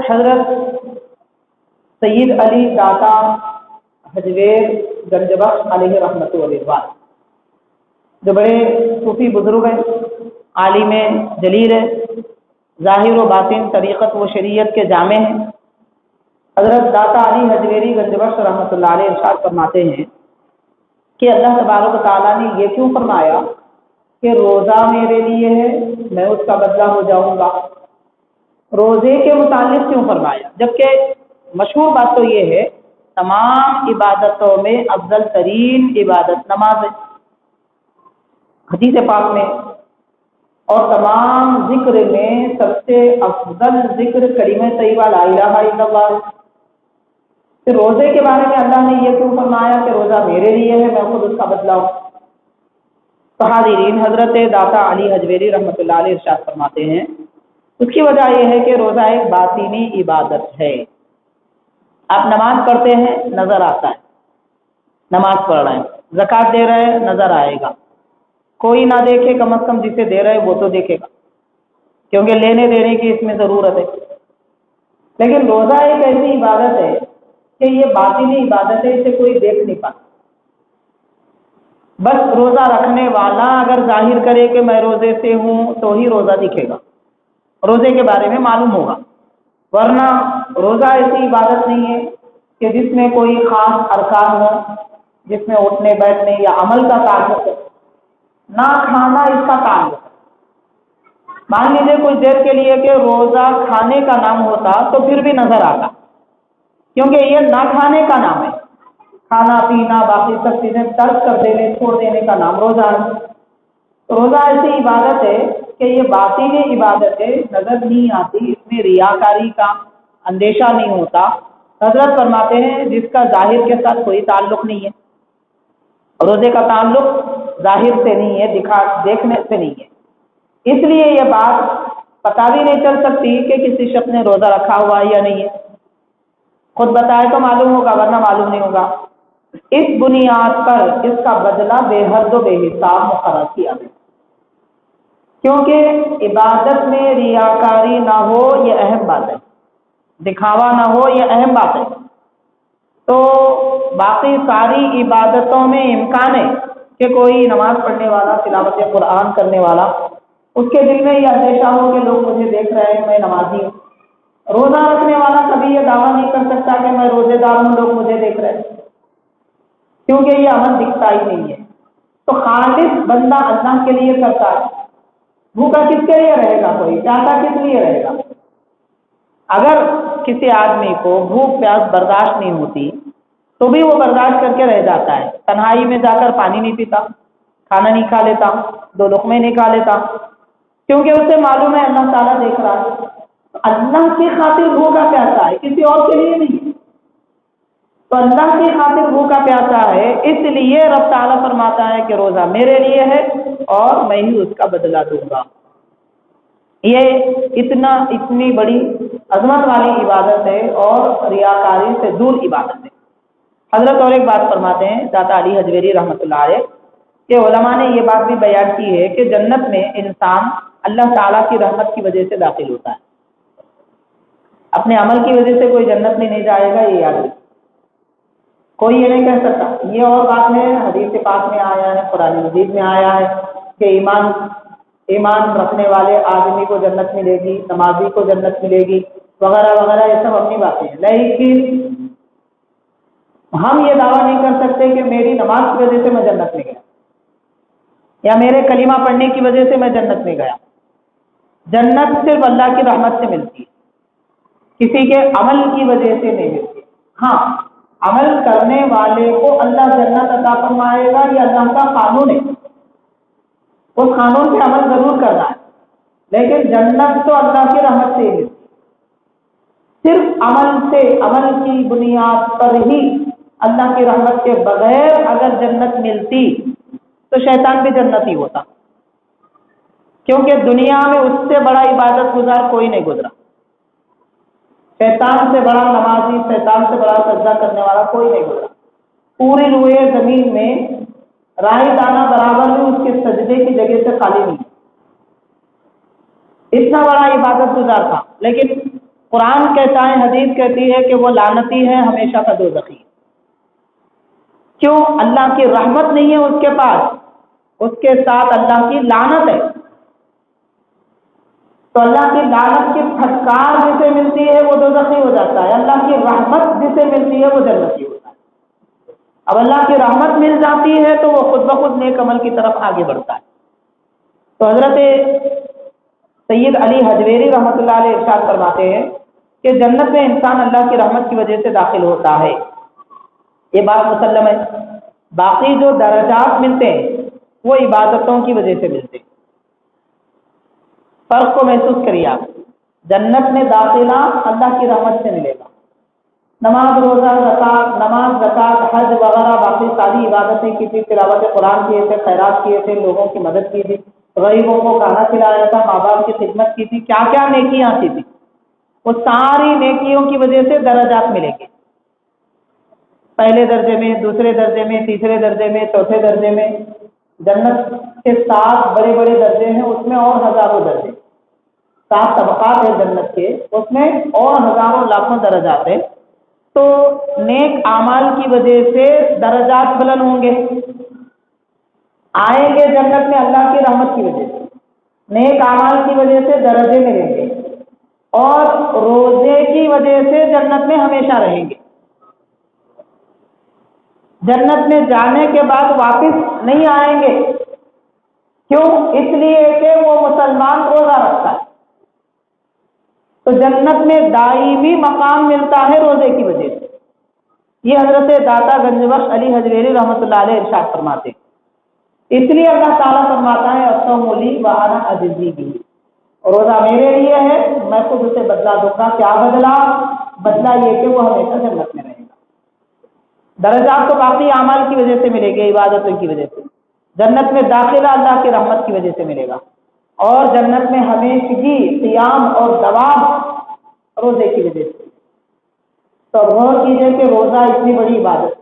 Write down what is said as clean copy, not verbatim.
حضرت سید علی داتا حجویر گنج بخش علیہ رحمت و رضوان، جو بڑے صوفی بزرگ ہیں، عالم جلیل ہے، ظاہر و باطن طریقت و شریعت کے جامع ہیں، حضرت داتا علی حجویری گنج بخش رحمۃ اللہ علیہ ارشاد فرماتے ہیں کہ اللہ تبارک و تعالیٰ نے یہ کیوں فرمایا کہ روزہ میرے لیے ہے، میں اس کا بدلہ ہو جاؤں گا؟ روزے کے متعلق کیوں فرمایا؟ جبکہ مشہور بات تو یہ ہے تمام عبادتوں میں افضل ترین عبادت نماز ہے، حدیث پاک میں، اور تمام ذکر میں سب سے افضل ذکر کلمہ طیبہ لا الہ الا اللہ ہے۔ پھر روزے کے بارے میں اللہ نے یہ کیوں فرمایا کہ روزہ میرے لیے ہے، میں خود اس کا بدلہ ہوں؟ تو حاضرین، حضرت داتا علی حجویری رحمۃ اللہ علیہ ارشاد فرماتے ہیں اس کی وجہ یہ ہے کہ روزہ ایک باطنی عبادت ہے۔ آپ نماز پڑھتے ہیں، نظر آتا ہے نماز پڑھ رہے ہیں، زکوٰۃ دے رہے ہیں، نظر آئے گا، کوئی نہ دیکھے کم از کم جسے دے رہے وہ تو دیکھے گا، کیونکہ لینے دینے کی اس میں ضرورت ہے۔ لیکن روزہ ایک ایسی عبادت ہے کہ یہ باطنی عبادت ہے، اسے کوئی دیکھ نہیں پاتا۔ بس روزہ رکھنے والا اگر ظاہر کرے کہ میں روزے سے ہوں تو ہی روزہ دکھے گا، روزے کے بارے میں معلوم ہوگا، ورنہ روزہ ایسی عبادت نہیں ہے کہ جس میں کوئی خاص ارکان ہو، جس میں اٹھنے بیٹھنے یا عمل کا تعلق ہے، نہ کھانا اس کا تعلق ہے۔ مان لیجیے کچھ دیر کے لیے کہ روزہ کھانے کا نام ہوتا تو پھر بھی نظر آتا، کیونکہ یہ نہ کھانے کا نام ہے، کھانا پینا باقی سب چیزیں ترک کر دینے چھوڑ دینے کا نام روزہ ہے۔ تو روزہ ایسی عبادت ہے کہ یہ باطنی عبادت ہے، نظر نہیں آتی، اس میں ریاکاری کا اندیشہ نہیں ہوتا۔ حضرت فرماتے ہیں جس کا ظاہر کے ساتھ کوئی تعلق نہیں ہے، روزے کا تعلق ظاہر سے نہیں ہے، دیکھنے سے نہیں ہے، اس لیے یہ بات پتہ بھی نہیں چل سکتی کہ کسی شخص نے روزہ رکھا ہوا ہے یا نہیں ہے، خود بتائے تو معلوم ہوگا ورنہ معلوم نہیں ہوگا۔ اس بنیاد پر اس کا بدلہ بے حد و بے حساب مقرر کیا گیا، کیونکہ عبادت میں ریاکاری نہ ہو یہ اہم بات ہے، دکھاوا نہ ہو یہ اہم بات ہے۔ تو باقی ساری عبادتوں میں امکان ہے کہ کوئی نماز پڑھنے والا، تلاوت قرآن کرنے والا، اس کے دل میں یہ اندیشہ ہو کہ لوگ مجھے دیکھ رہے ہیں، میں نمازی ہوں۔ روزہ رکھنے والا کبھی یہ دعویٰ نہیں کر سکتا کہ میں روزے دار ہوں، لوگ مجھے دیکھ رہے ہیں، کیونکہ یہ عمل دکھتا ہی نہیں ہے۔ تو خالص بندہ اللہ کے لیے کرتا ہے، بھوکا کس کے لیے رہے گا، کوئی پیاسا کس لیے رہے گا؟ اگر کسی آدمی کو بھوک پیاس برداشت نہیں ہوتی تو بھی وہ برداشت کر کے رہ جاتا ہے، تنہائی میں جا کر پانی نہیں پیتا، کھانا نہیں کھا لیتا، دو لقمے نہیں کھا لیتا، کیونکہ اسے معلوم ہے اللہ تعالیٰ دیکھ رہا ہے۔ اللہ کی خاطر بھوکا پیاسا ہے، کسی اور کے لیے نہیں ہے۔ تو اللہ کی خاطر بھوکا پیاسا ہے، اس لیے رب تعالیٰ فرماتا ہے کہ روزہ میرے لیے ہے اور میں ہی اس کا بدلہ دوں گا۔ یہ اتنی بڑی عظمت والی عبادت ہے اور ریاکاری سے دور عبادت ہے۔ حضرت اور ایک بات فرماتے ہیں داتا علی حجویری رحمۃ اللہ علیہ کہ علماء نے یہ بات بھی بیان کی ہے کہ جنت میں انسان اللہ تعالیٰ کی رحمت کی وجہ سے داخل ہوتا ہے، اپنے عمل کی وجہ سے کوئی جنت میں نہیں جائے گا، یہ یاد رکھیں، کوئی یہ نہیں کہہ سکتا۔ یہ اور بات ہے، حدیث پاک میں آیا ہے، قرآن مجید میں آیا ہے کہ ایمان رکھنے والے آدمی کو جنت ملے گی، نمازی کو جنت ملے گی، وغیرہ وغیرہ، یہ سب اپنی باتیں ہیں، لیکن ہم یہ دعویٰ نہیں کر سکتے کہ میری نماز کی وجہ سے میں جنت میں گیا یا میرے کلمہ پڑھنے کی وجہ سے میں جنت میں گیا۔ جنت صرف اللہ کی رحمت سے ملتی ہے، کسی کے عمل کی وجہ سے نہیں ملتی۔ ہاں، عمل کرنے والے کو اللہ جنت عطا فرمائے گا، یہ اللہ کا قانون ہے، اس قانون سے عمل ضرور کرنا ہے، لیکن جنت تو اللہ کی رحمت سے ہی ملتی، صرف عمل سے، عمل کی بنیاد پر ہی اللہ کی رحمت کے بغیر اگر جنت ملتی تو شیطان بھی جنت ہی ہوتا، کیونکہ دنیا میں اس سے بڑا عبادت گزار کوئی نہیں گزرا، شیطان سے بڑا نمازی، شیطان سے بڑا سجدہ کرنے والا کوئی نہیں گزرا، پوری روئے زمین میں راہی دانہ برابر بھی اس کے سجدے کی جگہ سے خالی نہیں، اتنا بڑا عبادت گزار تھا۔ لیکن قرآن کہتا ہے، حدیث کہتی ہے کہ وہ لعنتی ہے، ہمیشہ کا دوزخی۔ کیوں؟ اللہ کی رحمت نہیں ہے اس کے پاس، اس کے ساتھ اللہ کی لعنت ہے۔ تو اللہ کی لعنت کی پھٹکار جسے ملتی ہے وہ دوزخی ہو جاتا ہے، اللہ کی رحمت جسے ملتی ہے وہ جنتی ہوتا ہے۔ اب اللہ کی رحمت مل جاتی ہے تو وہ خود بخود نیک عمل کی طرف آگے بڑھتا ہے۔ تو حضرت سید علی حجویری رحمۃ اللہ علیہ ارشاد فرماتے ہیں کہ جنت میں انسان اللہ کی رحمت کی وجہ سے داخل ہوتا ہے، یہ بات مسلم ہے۔ باقی جو درجات ملتے ہیں وہ عبادتوں کی وجہ سے ملتے ہیں۔ فرق کو محسوس کریے آپ، جنت میں داخلہ اللہ کی رحمت سے ملے گا۔ نماز، روزہ، زکات، نماز، زکات، حج وغیرہ باقی ساری عبادتیں کی تھی، تلاوت قرآن کیے تھے، خیرات کیے تھے، لوگوں کی مدد کی تھی، غریبوں کو کھانا کھلایا تھا، ماں باپ کی خدمت کی تھی، کیا کیا نیکیاں کی تھی، وہ ساری نیکیوں کی وجہ سے درجات ملیں گے، پہلے درجے میں، دوسرے درجے میں، تیسرے درجے میں، چوتھے درجے میں۔ جنت کے 7 بڑے بڑے درجے ہیں، اس میں اور ہزاروں درجے، 7 طبقات ہیں جنت کے، اس میں اور ہزاروں لاکھوں درجات ہیں۔ تو نیک اعمال کی وجہ سے درجات بلند ہوں گے، آئیں گے جنت میں اللہ کی رحمت کی وجہ سے، نیک اعمال کی وجہ سے درجے ملیں گے، اور روزے کی وجہ سے جنت میں ہمیشہ رہیں گے۔ جنت میں جانے کے بعد واپس نہیں آئیں گے، کیوں؟ اس لیے کہ وہ مسلمان روزہ رکھتا ہے، تو جنت میں دائمی مقام ملتا ہے روزے کی وجہ سے۔ یہ حضرت داتا گنج بخش علی حجویری رحمۃ اللہ علیہ ارشاد فرماتے ہیں۔ اس لیے اللہ تعالیٰ فرماتا ہے الصوم لی وانا اجزی بہ، روزہ میرے لیے ہے، میں خود اسے بدلہ دوں گا۔ کیا بدلہ؟ بدلہ یہ کہ وہ ہمیشہ جنت میں رہے گا۔ درجات تو باقی اعمال کی وجہ سے ملے گی، عبادتوں کی وجہ سے۔ جنت میں داخلہ اللہ کی رحمت کی وجہ سے ملے گا، اور جنت میں ہمیشگی قیام اور دوام روزے کی وجہ سے۔ تو غور کیجئے کہ روزہ اتنی بڑی عبادت